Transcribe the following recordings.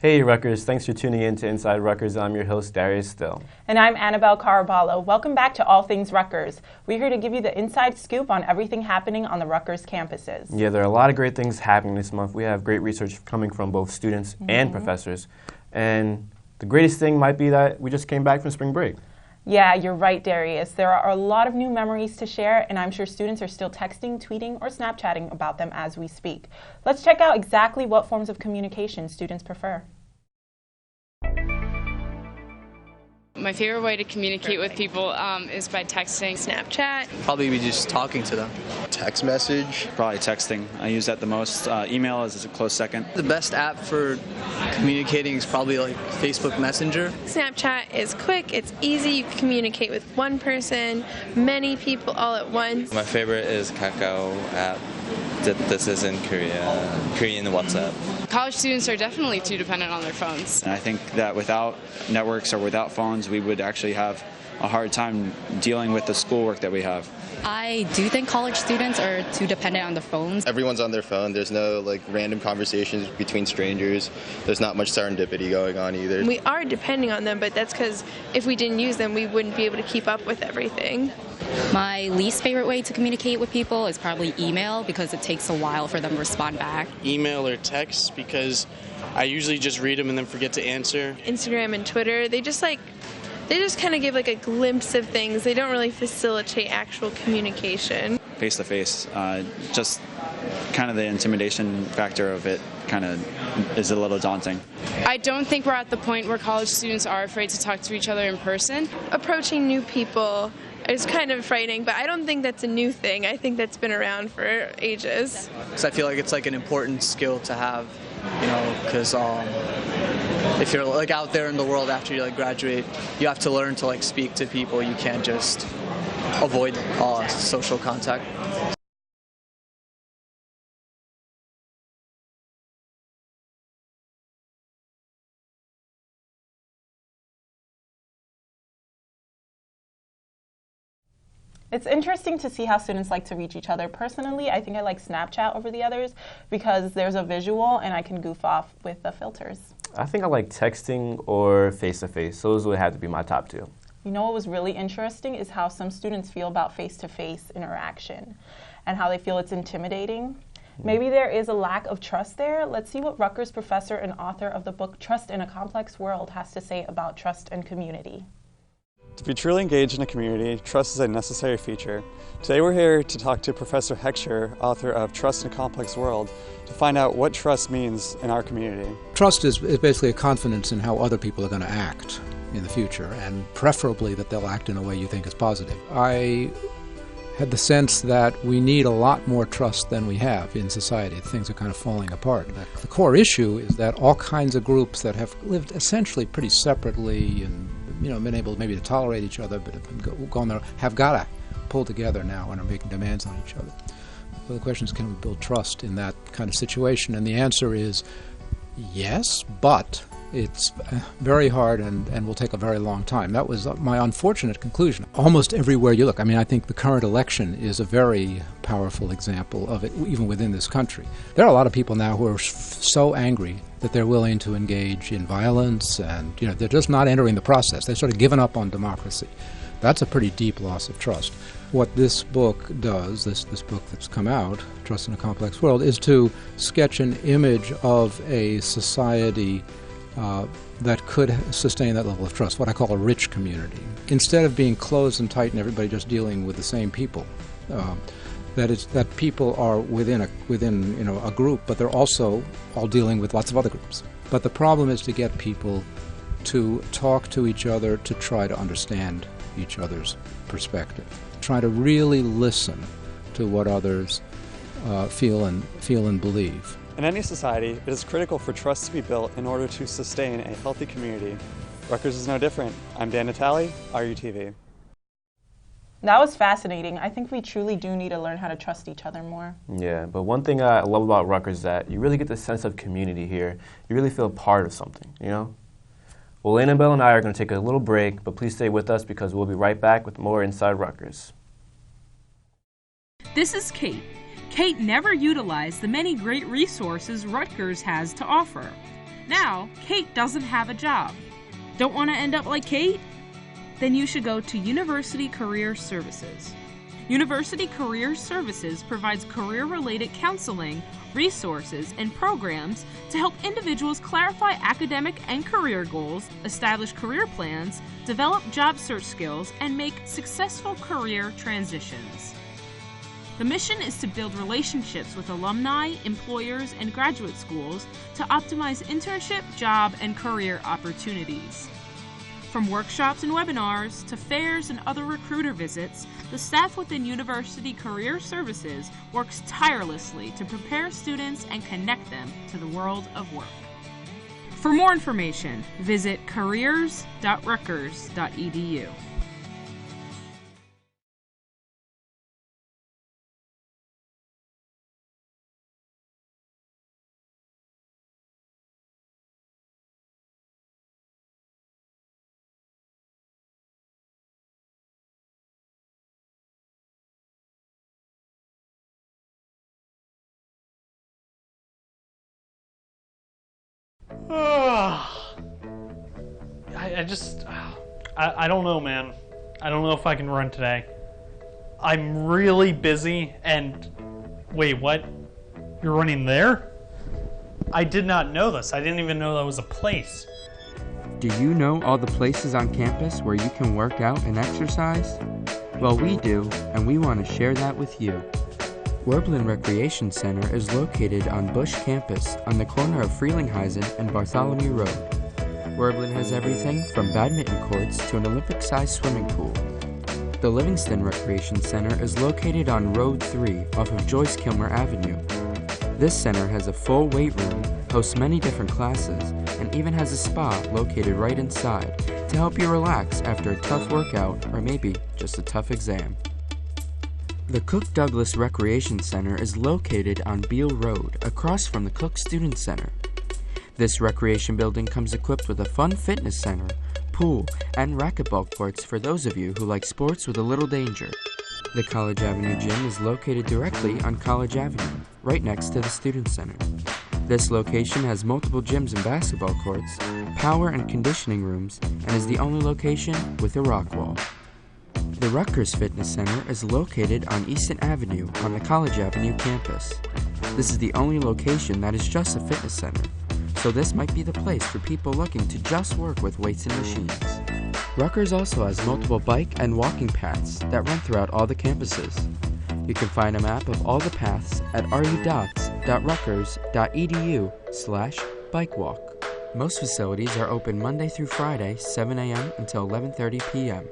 Hey Rutgers, thanks for tuning in to Inside Rutgers. I'm your host, Darius still. And I'm Anabel Caraballo. Welcome back to All Things Rutgers. We're here to give you the inside scoop on everything happening on the Rutgers campuses. Yeah, there are a lot of great things happening this month. We have great research coming from both students and professors. And the greatest thing might be that we just came back from spring break. Yeah, you're right, Darius. There are a lot of new memories to share, and I'm sure students are still texting, tweeting, or Snapchatting about them as we speak. Let's check out exactly what forms of communication students prefer. My favorite way to communicate with people is by texting. Snapchat. Probably be just talking to them. Text message. Probably texting. I use that the most. Email is a close second. The best app for communicating is probably like Facebook Messenger. Snapchat is quick, it's easy, you can communicate with one person, many people all at once. My favorite is Kakao app. This is in Korean WhatsApp. College students are definitely too dependent on their phones. And I think that without networks or without phones, we would actually have a hard time dealing with the schoolwork that we have. I do think college students are too dependent on their phones. Everyone's on their phone. There's no random conversations between strangers. There's not much serendipity going on either. We are depending on them, but that's because if we didn't use them, we wouldn't be able to keep up with everything. My least favorite way to communicate with people is probably email because it takes a while for them to respond back. Email or text because I usually just read them and then forget to answer. Instagram and Twitter, they just kind of give a glimpse of things. They don't really facilitate actual communication. Face-to-face, just kind of the intimidation factor of it kind of is a little daunting. I don't think we're at the point where college students are afraid to talk to each other in person. Approaching new people is kind of frightening, but I don't think that's a new thing. I think that's been around for ages. Because I feel like it's an important skill to have, because if you're out there in the world after you graduate, you have to learn to speak to people. You can't just avoid social contact. It's interesting to see how students like to reach each other. Personally, I think I like Snapchat over the others because there's a visual and I can goof off with the filters. I think I like texting or face-to-face. Those would have to be my top two. You know what was really interesting is how some students feel about face-to-face interaction and how they feel it's intimidating. Maybe there is a lack of trust there. Let's see what Rutgers professor and author of the book Trust in a Complex World has to say about trust and community. To be truly engaged in a community, trust is a necessary feature. Today we're here to talk to Professor Heckscher, author of Trust in a Complex World, to find out what trust means in our community. Trust is basically a confidence in how other people are going to act in the future, and preferably that they'll act in a way you think is positive. I had the sense that we need a lot more trust than we have in society. Things are kind of falling apart. The core issue is that all kinds of groups that have lived essentially pretty separately and been able maybe to tolerate each other, but have got to pull together now and are making demands on each other. So the question is, can we build trust in that kind of situation? And the answer is yes, but it's very hard and will take a very long time. That was my unfortunate conclusion. Almost everywhere you look, I think the current election is a very powerful example of it, even within this country. There are a lot of people now who are so angry that they're willing to engage in violence, and they're just not entering the process. They've sort of given up on democracy. That's a pretty deep loss of trust. What this book does, this book that's come out, Trust in a Complex World, is to sketch an image of a society that could sustain that level of trust, what I call a rich community. Instead of being closed and tight and everybody just dealing with the same people, that people are within a group, but they're also all dealing with lots of other groups. But the problem is to get people to talk to each other, to try to understand each other's perspective, try to really listen to what others feel and believe. In any society, it is critical for trust to be built in order to sustain a healthy community. Rutgers is no different. I'm Dan Natale, RUTV. That was fascinating. I think we truly do need to learn how to trust each other more. Yeah, but one thing I love about Rutgers is that you really get the sense of community here. You really feel part of something, you know? Well, Anabel and I are going to take a little break, but please stay with us because we'll be right back with more Inside Rutgers. This is Kate. Kate never utilized the many great resources Rutgers has to offer. Now, Kate doesn't have a job. Don't want to end up like Kate? Then you should go to University Career Services. University Career Services provides career-related counseling, resources, and programs to help individuals clarify academic and career goals, establish career plans, develop job search skills, and make successful career transitions. The mission is to build relationships with alumni, employers, and graduate schools to optimize internship, job, and career opportunities. From workshops and webinars to fairs and other recruiter visits, the staff within University Career Services works tirelessly to prepare students and connect them to the world of work. For more information, visit careers.rutgers.edu. I don't know, man. I don't know if I can run today. I'm really busy and... Wait, what? You're running there? I did not know this. I didn't even know that was a place. Do you know all the places on campus where you can work out and exercise? Well, we do, and we want to share that with you. Werblin Recreation Center is located on Bush campus on the corner of Frelinghuysen and Bartholomew Road. Werblin has everything from badminton courts to an Olympic-sized swimming pool. The Livingston Recreation Center is located on Road 3 off of Joyce Kilmer Avenue. This center has a full weight room, hosts many different classes, and even has a spa located right inside to help you relax after a tough workout or maybe just a tough exam. The Cook Douglas Recreation Center is located on Beale Road, across from the Cook Student Center. This recreation building comes equipped with a fun fitness center, pool, and racquetball courts for those of you who like sports with a little danger. The College Avenue Gym is located directly on College Avenue, right next to the Student Center. This location has multiple gyms and basketball courts, power and conditioning rooms, and is the only location with a rock wall. The Rutgers Fitness Center is located on Easton Avenue on the College Avenue campus. This is the only location that is just a fitness center, so this might be the place for people looking to just work with weights and machines. Rutgers also has multiple bike and walking paths that run throughout all the campuses. You can find a map of all the paths at rudots.rutgers.edu/bikewalk. Most facilities are open Monday through Friday, 7 a.m. until 11:30 p.m.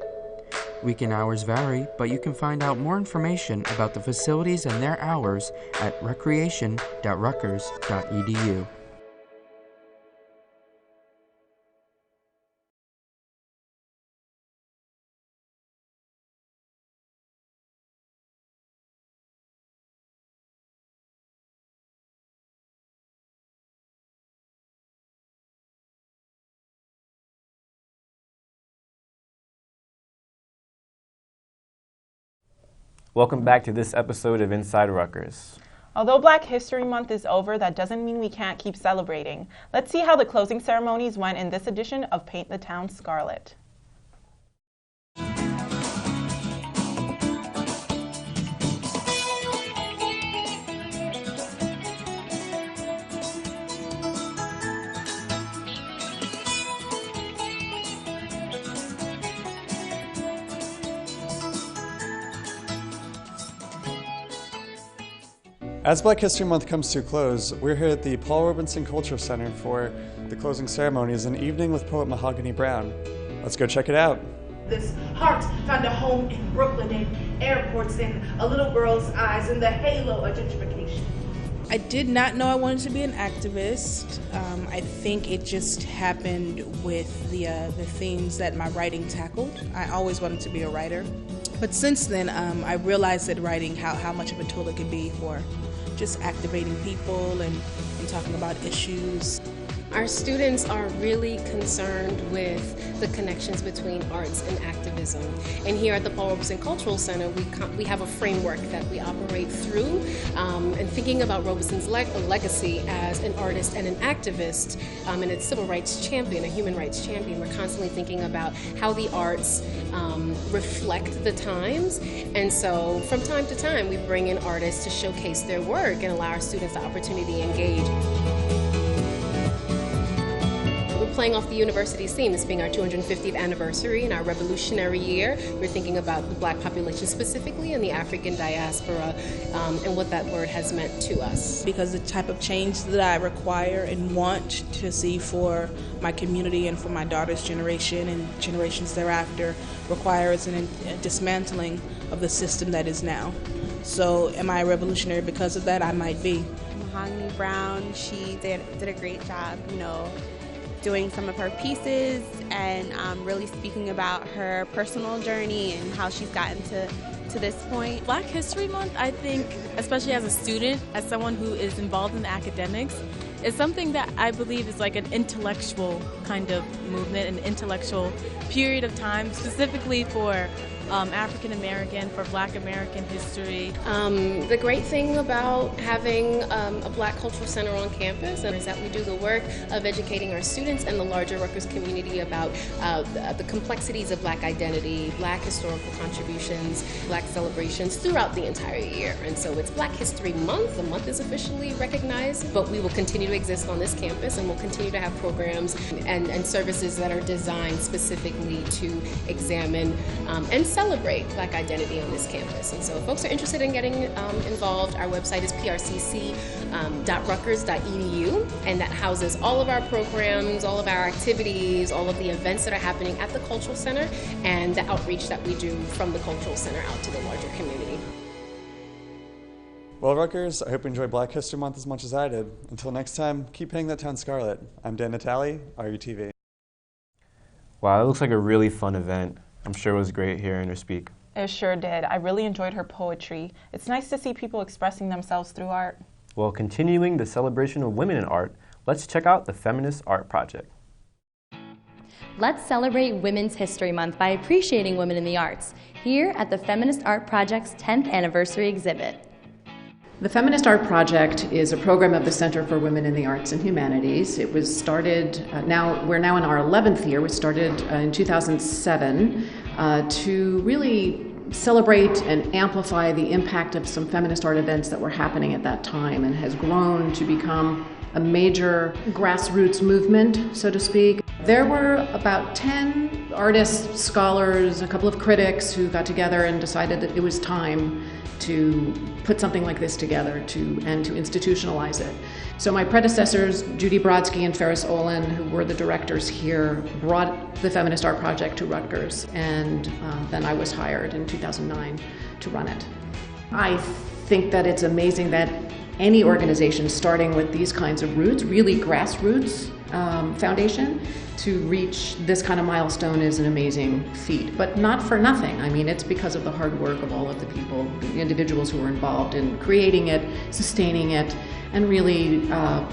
Weekend hours vary, but you can find out more information about the facilities and their hours at recreation.rutgers.edu. Welcome back to this episode of Inside Rutgers. Although Black History Month is over, that doesn't mean we can't keep celebrating. Let's see how the closing ceremonies went in this edition of Paint the Town Scarlet. As Black History Month comes to a close, we're here at the Paul Robinson Cultural Center for the closing ceremonies, an evening with poet Mahogany Brown. Let's go check it out. This heart found a home in Brooklyn, in airports, in a little girl's eyes, in the halo of gentrification. I did not know I wanted to be an activist. I think it just happened with the themes that my writing tackled. I always wanted to be a writer. But since then, I realized that writing, how much of a tool it can be for just activating people and talking about issues. Our students are really concerned with the connections between arts and activism. And here at the Paul Robeson Cultural Center, we have a framework that we operate through. And thinking about Robeson's legacy as an artist and an activist, and a civil rights champion, a human rights champion, we're constantly thinking about how the arts reflect the times. And so from time to time, we bring in artists to showcase their work and allow our students the opportunity to engage. We're playing off the university's theme, this being our 250th anniversary and our revolutionary year. We're thinking about the Black population specifically and the African diaspora and what that word has meant to us. Because the type of change that I require and want to see for my community and for my daughter's generation and generations thereafter requires a dismantling of the system that is now. So am I a revolutionary because of that? I might be. Mahogany Brown, she did a great job, doing some of her pieces and really speaking about her personal journey and how she's gotten to this point. Black History Month, I think, especially as a student, as someone who is involved in the academics, is something that I believe is like an intellectual kind of movement, an intellectual period of time, specifically for African American, for Black American history. The great thing about having a Black Cultural Center on campus is that we do the work of educating our students and the larger Rutgers community about the complexities of Black identity, Black historical contributions, Black celebrations throughout the entire year. And so it's Black History Month. The month is officially recognized, but we will continue to exist on this campus and we'll continue to have programs and services that are designed specifically to examine and celebrate Black identity on this campus. And so if folks are interested in getting involved, our website is prcc.rutgers.edu, and that houses all of our programs, all of our activities, all of the events that are happening at the Cultural Center, and the outreach that we do from the Cultural Center out to the larger community. Well, Rutgers, I hope you enjoyed Black History Month as much as I did. Until next time, keep painting that town scarlet. I'm Dan Natale, RUTV. Wow, it looks like a really fun event. I'm sure it was great hearing her speak. It sure did. I really enjoyed her poetry. It's nice to see people expressing themselves through art. Well, continuing the celebration of women in art, let's check out the Feminist Art Project. Let's celebrate Women's History Month by appreciating women in the arts, here at the Feminist Art Project's 10th anniversary exhibit. The Feminist Art Project is a program of the Center for Women in the Arts and Humanities. It was started, we're now in our 11th year. We started in 2007 to really celebrate and amplify the impact of some feminist art events that were happening at that time, and has grown to become a major grassroots movement, so to speak. There were about 10 artists, scholars, a couple of critics who got together and decided that it was time to put something like this together and to institutionalize it. So my predecessors, Judy Brodsky and Ferris Olin, who were the directors here, brought the Feminist Art Project to Rutgers, and then I was hired in 2009 to run it. I think that it's amazing that any organization starting with these kinds of roots, really grassroots foundation, to reach this kind of milestone is an amazing feat, but not for nothing. I mean, it's because of the hard work of all of the people, the individuals who were involved in creating it, sustaining it, and really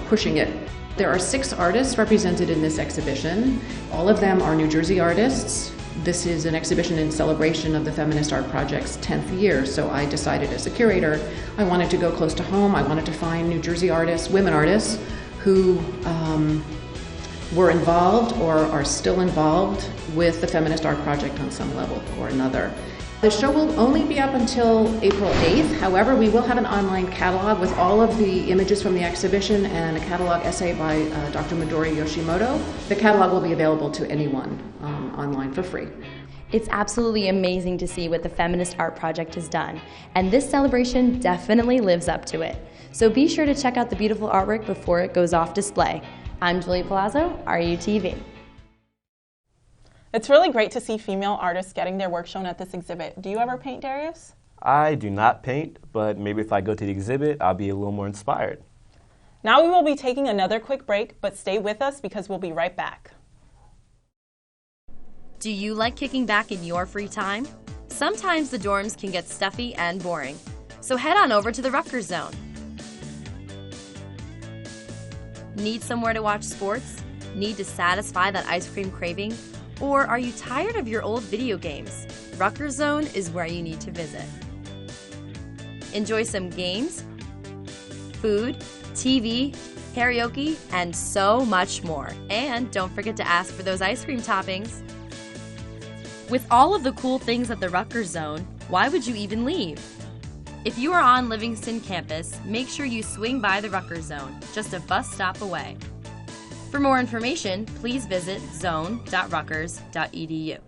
pushing it. There are 6 artists represented in this exhibition. All of them are New Jersey artists. This is an exhibition in celebration of the Feminist Art Project's 10th year, so I decided as a curator I wanted to go close to home. I wanted to find New Jersey artists, women artists, who were involved or are still involved with the Feminist Art Project on some level or another. The show will only be up until April 8th. However, we will have an online catalog with all of the images from the exhibition and a catalog essay by Dr. Midori Yoshimoto. The catalog will be available to anyone online for free. It's absolutely amazing to see what the Feminist Art Project has done, and this celebration definitely lives up to it. So be sure to check out the beautiful artwork before it goes off display. I'm Julie Palazzo, RUTV. It's really great to see female artists getting their work shown at this exhibit. Do you ever paint, Darius? I do not paint, but maybe if I go to the exhibit, I'll be a little more inspired. Now we will be taking another quick break, but stay with us because we'll be right back. Do you like kicking back in your free time? sometimes the dorms can get stuffy and boring. So head on over to the Rutgers Zone. Need somewhere to watch sports? Need to satisfy that ice cream craving? Or are you tired of your old video games? Rutgers Zone is where you need to visit. Enjoy some games, food, TV, karaoke, and so much more. And don't forget to ask for those ice cream toppings. With all of the cool things at the Rutgers Zone, why would you even leave? If you are on Livingston campus, make sure you swing by the Rutgers Zone, just a bus stop away. For more information, please visit zone.rutgers.edu.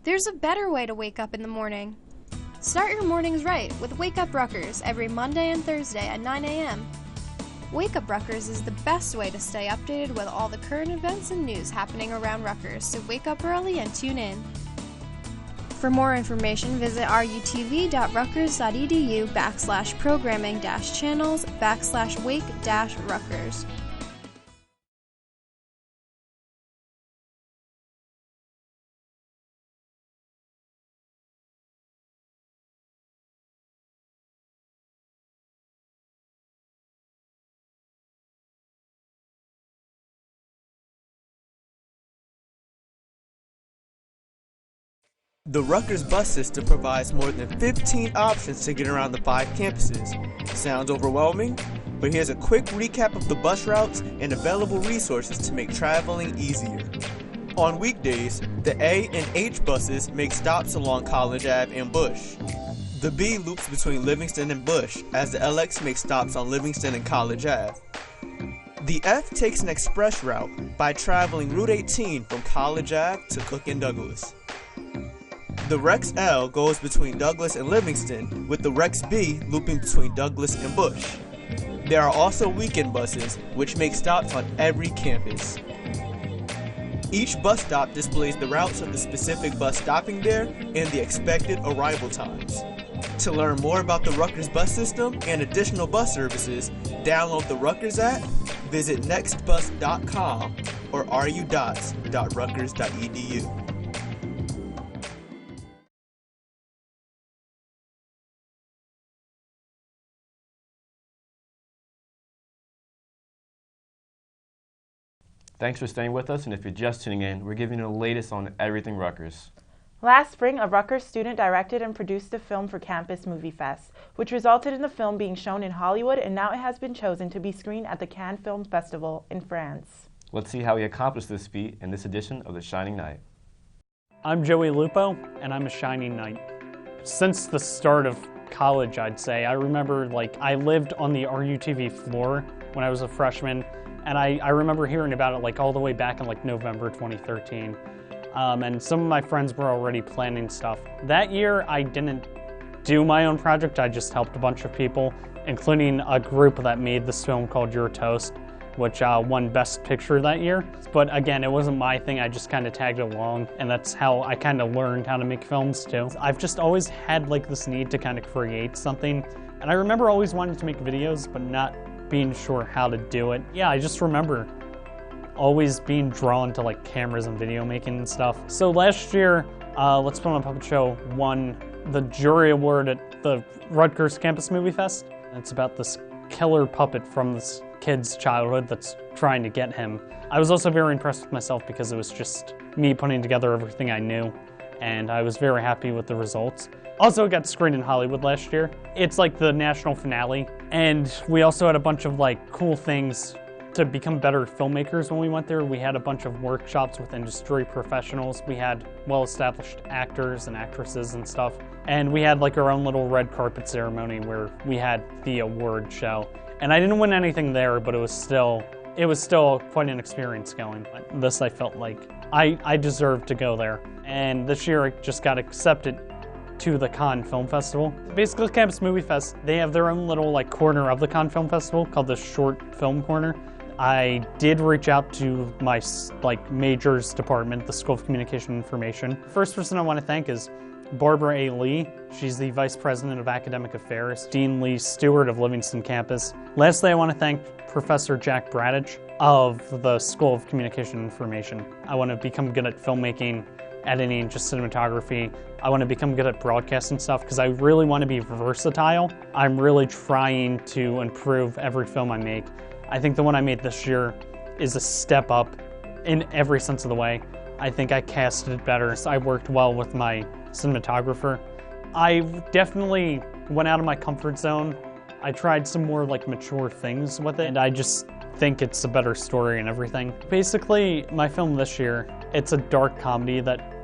There's a better way to wake up in the morning. Start your mornings right with Wake Up Rutgers every Monday and Thursday at 9 a.m. Wake Up Rutgers is the best way to stay updated with all the current events and news happening around Rutgers, so wake up early and tune in. For more information, visit rutgers.edu/programming-channels/wake-Rutgers. The Rutgers bus system provides more than 15 options to get around the 5 campuses. Sounds overwhelming? But here's a quick recap of the bus routes and available resources to make traveling easier. On weekdays, the A and H buses make stops along College Ave and Bush. The B loops between Livingston and Bush, as the LX makes stops on Livingston and College Ave. The F takes an express route by traveling Route 18 from College Ave to Cook and Douglas. The Rex L goes between Douglas and Livingston, with the Rex B looping between Douglas and Bush. There are also weekend buses, which make stops on every campus. Each bus stop displays the routes of the specific bus stopping there and the expected arrival times. To learn more about the Rutgers bus system and additional bus services, download the Rutgers app, visit nextbus.com or rudots.rutgers.edu. Thanks for staying with us, and if you're just tuning in, we're giving you the latest on everything Rutgers. Last spring, a Rutgers student directed and produced a film for Campus Movie Fest, which resulted in the film being shown in Hollywood, and now it has been chosen to be screened at the Cannes Film Festival in France. Let's see how he accomplished this feat in this edition of The Shining Knight. I'm Joey Lupo, and I'm a Shining Knight. Since the start of college, I'd say, I remember, I lived on the RUTV floor when I was a freshman, and I remember hearing about it, all the way back in, November 2013. And some of my friends were already planning stuff. That year, I didn't do my own project. I just helped a bunch of people, including a group that made this film called Your Toast, which won Best Picture that year. But again, it wasn't my thing. I just kind of tagged along, and that's how I kind of learned how to make films too. I've just always had this need to kind of create something. And I remember always wanting to make videos, but not being sure how to do it. Yeah, I just remember always being drawn to cameras and video making and stuff. So last year, Let's Put on a Puppet Show won the jury award at the Rutgers Campus Movie Fest. It's about this killer puppet from this kid's childhood that's trying to get him. I was also very impressed with myself because it was just me putting together everything I knew, and I was very happy with the results. Also, it got screened in Hollywood last year. It's the national finale, and we also had a bunch of cool things to become better filmmakers when we went there. We had a bunch of workshops with industry professionals. We had well-established actors and actresses and stuff. And we had like our own little red carpet ceremony where we had the award show. And I didn't win anything there, but it was still quite an experience going. This, I felt like I deserved to go there. And this year I just got accepted to the Cannes Film Festival. Basically, Campus Movie Fest, they have their own little like corner of the Cannes Film Festival called the Short Film Corner. I did reach out to my majors department, the School of Communication and Information. First person I want to thank is Barbara A. Lee. She's the Vice President of Academic Affairs, Dean Lee Stewart of Livingston Campus. Lastly, I want to thank Professor Jack Bradich of the School of Communication and Information. I want to become good at filmmaking, editing, just cinematography. I want to become good at broadcasting stuff because I really want to be versatile. I'm really trying to improve every film I make. I think the one I made this year is a step up in every sense of the way. I think I casted it better. I worked well with my cinematographer. I definitely went out of my comfort zone. I tried some more like mature things with it, and I just think it's a better story and everything. Basically, my film this year, it's a dark comedy that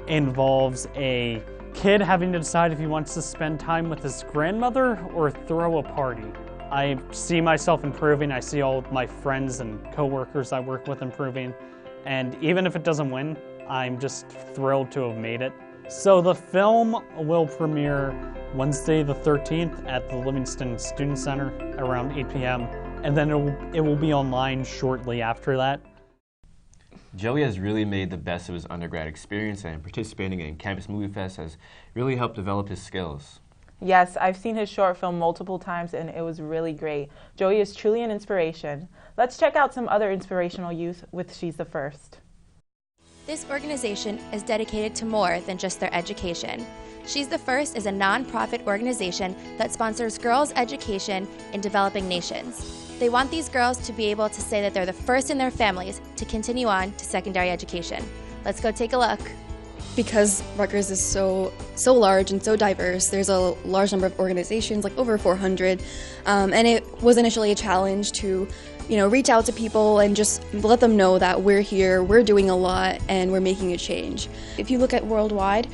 involves a kid having to decide if he wants to spend time with his grandmother or throw a party. I see myself improving. I see all my friends and coworkers I work with improving. And even if it doesn't win, I'm just thrilled to have made it. So the film will premiere Wednesday the 13th at the Livingston Student Center around 8 p.m. And then it will be online shortly after that. Joey has really made the best of his undergrad experience, and participating in Campus Movie Fest has really helped develop his skills. Yes, I've seen his short film multiple times and it was really great. Joey is truly an inspiration. Let's check out some other inspirational youth with She's the First. This organization is dedicated to more than just their education. She's the First is a nonprofit organization that sponsors girls' education in developing nations. They want these girls to be able to say that they're the first in their families to continue on to secondary education. Let's go take a look. Because Rutgers is so large and so diverse, there's a large number of organizations, like over 400, and it was initially a challenge to reach out to people and just let them know that we're here, we're doing a lot, and we're making a change. If you look at worldwide,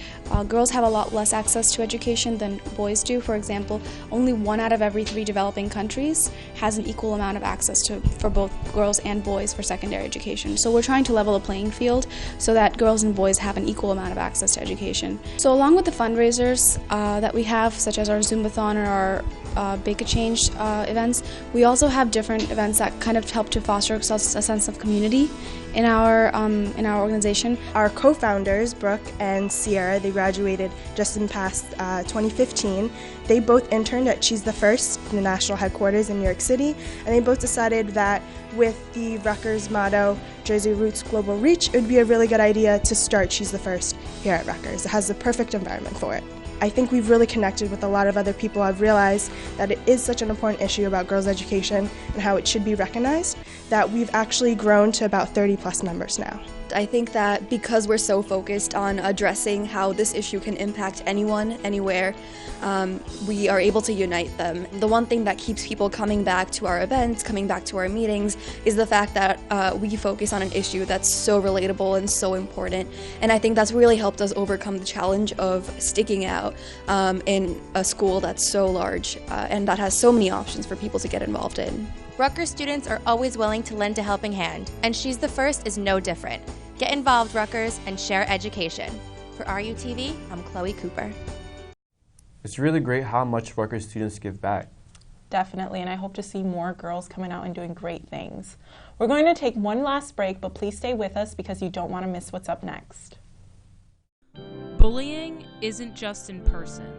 girls have a lot less access to education than boys do. For example, only 1 out of every 3 developing countries has an equal amount of access for both girls and boys for secondary education. So we're trying to level the playing field so that girls and boys have an equal amount of access to education. So along with the fundraisers that we have, such as our Zoomathon or our Bake a Change events, we also have different events that kind of help to foster a sense of community in our organization. Our co-founders, Brooke and Sierra, they graduated just in past 2015. They both interned at She's the First, the national headquarters in New York City, and they both decided that with the Rutgers motto, Jersey Roots, Global Reach, it would be a really good idea to start She's the First here at Rutgers. It has the perfect environment for it. I think we've really connected with a lot of other people. I've realized that it is such an important issue about girls' education and how it should be recognized that we've actually grown to about 30+ members now. I think that because we're so focused on addressing how this issue can impact anyone, anywhere, we are able to unite them. The one thing that keeps people coming back to our events, coming back to our meetings, is the fact that we focus on an issue that's so relatable and so important. And I think that's really helped us overcome the challenge of sticking out in a school that's so large and that has so many options for people to get involved in. Rutgers students are always willing to lend a helping hand, and She's the First is no different. Get involved, Rutgers, and share education. For RUTV, I'm Chloe Cooper. It's really great how much Rutgers students give back. Definitely, and I hope to see more girls coming out and doing great things. We're going to take one last break, but please stay with us because you don't want to miss what's up next. Bullying isn't just in person.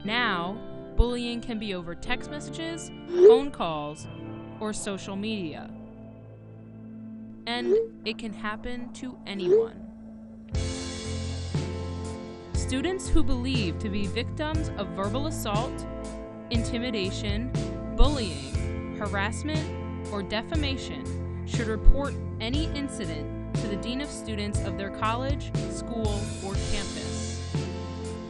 Now, bullying can be over text messages, phone calls, or social media. And it can happen to anyone. Students who believe to be victims of verbal assault, intimidation, bullying, harassment, or defamation should report any incident to the Dean of Students of their college, school, or campus.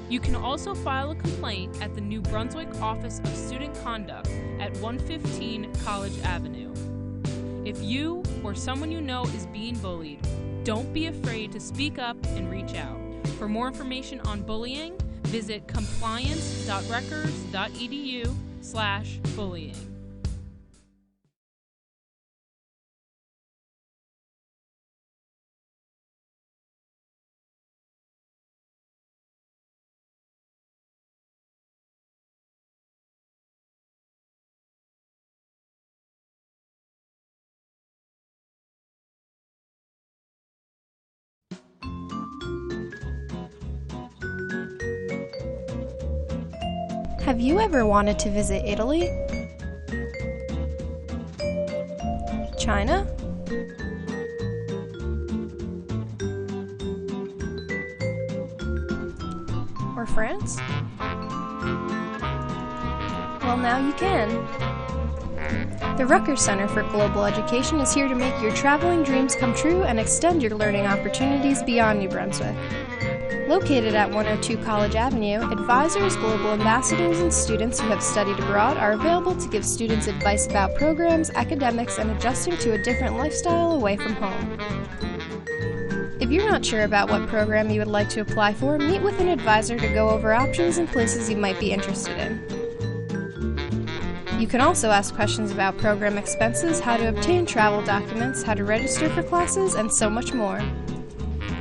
You can also file a complaint at the New Brunswick Office of Student Conduct at 115 College Avenue. you or someone you know is being bullied, don't be afraid to speak up and reach out. For more information on bullying, visit compliance.rutgers.edu/bullying. Have you ever wanted to visit Italy? China? Or France? Well, now you can. The Rutgers Center for Global Education is here to make your traveling dreams come true and extend your learning opportunities beyond New Brunswick. Located at 102 College Avenue, advisors, global ambassadors, and students who have studied abroad are available to give students advice about programs, academics, and adjusting to a different lifestyle away from home. If you're not sure about what program you would like to apply for, meet with an advisor to go over options and places you might be interested in. You can also ask questions about program expenses, how to obtain travel documents, how to register for classes, and so much more.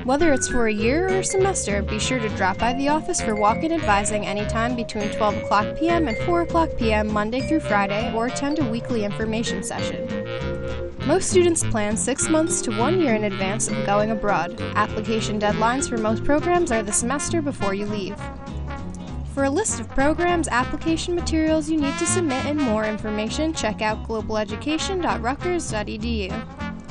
Whether it's for a year or a semester, be sure to drop by the office for walk-in advising anytime between 12 o'clock p.m. and 4 o'clock p.m. Monday through Friday, or attend a weekly information session. Most students plan 6 months to 1 year in advance of going abroad. Application deadlines for most programs are the semester before you leave. For a list of programs, application materials you need to submit, and more information, check out globaleducation.rutgers.edu.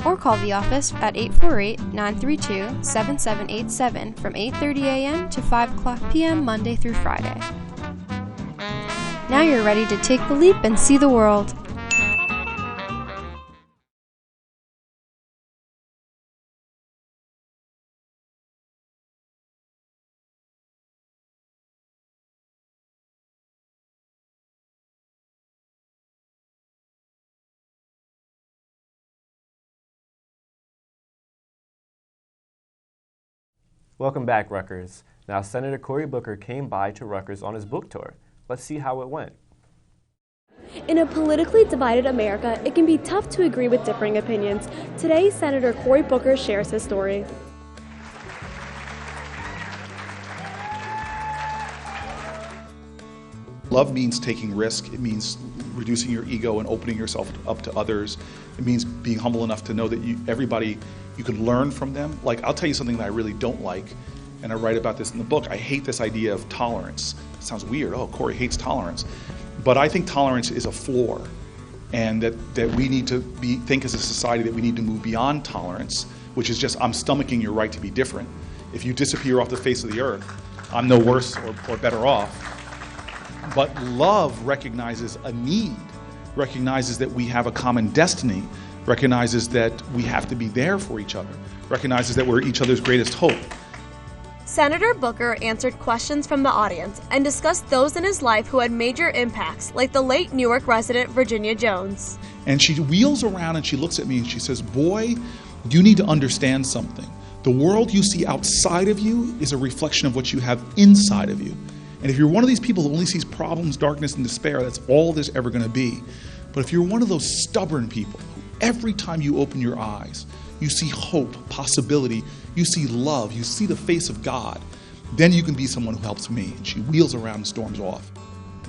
Or call the office at 848-932-7787 from 8:30 a.m. to 5 o'clock p.m. Monday through Friday. Now you're ready to take the leap and see the world. Welcome back, Rutgers. Now, Senator Cory Booker came by to Rutgers on his book tour. Let's see how it went. In a politically divided America, it can be tough to agree with differing opinions. Today, Senator Cory Booker shares his story. Love means taking risk. It means reducing your ego and opening yourself up to others. It means being humble enough to know that everybody, you can learn from them. Like, I'll tell you something that I really don't like, and I write about this in the book. I hate this idea of tolerance. It sounds weird. Oh, Cory hates tolerance. But I think tolerance is a floor, and that we need to think as a society that we need to move beyond tolerance, which is just, I'm stomaching your right to be different. If you disappear off the face of the earth, I'm no worse or better off. But love recognizes a need, recognizes that we have a common destiny, recognizes that we have to be there for each other, recognizes that we're each other's greatest hope. Senator Booker answered questions from the audience and discussed those in his life who had major impacts, like the late Newark resident Virginia Jones. And she wheels around and she looks at me and she says, "Boy, you need to understand something. The world you see outside of you is a reflection of what you have inside of you. And if you're one of these people who only sees problems, darkness, and despair, that's all there's ever going to be. But if you're one of those stubborn people, who every time you open your eyes, you see hope, possibility, you see love, you see the face of God, then you can be someone who helps me." And she wheels around and storms off.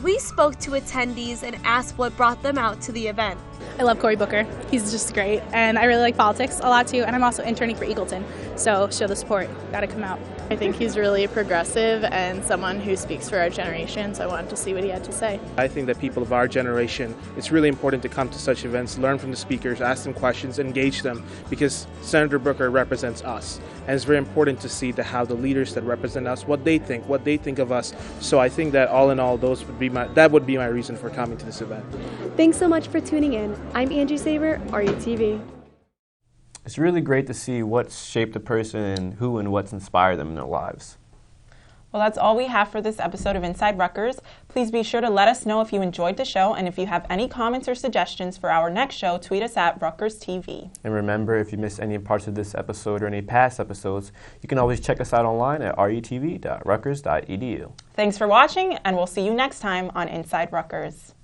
We spoke to attendees and asked what brought them out to the event. I love Cory Booker. He's just great. And I really like politics a lot too. And I'm also interning for Eagleton. So show the support. Gotta come out. I think he's really progressive and someone who speaks for our generation, so I wanted to see what he had to say. I think that people of our generation, it's really important to come to such events, learn from the speakers, ask them questions, engage them, because Senator Booker represents us. And it's very important to see how the leaders that represent us, what they think of us. So I think that all in all, that would be my reason for coming to this event. Thanks so much for tuning in. I'm Angie Saber, RUTV. It's really great to see what's shaped a person and who and what's inspired them in their lives. Well, that's all we have for this episode of Inside Rutgers. Please be sure to let us know if you enjoyed the show, and if you have any comments or suggestions for our next show, tweet us at Rutgers TV. And remember, if you missed any parts of this episode or any past episodes, you can always check us out online at retv.rutgers.edu. Thanks for watching, and we'll see you next time on Inside Rutgers.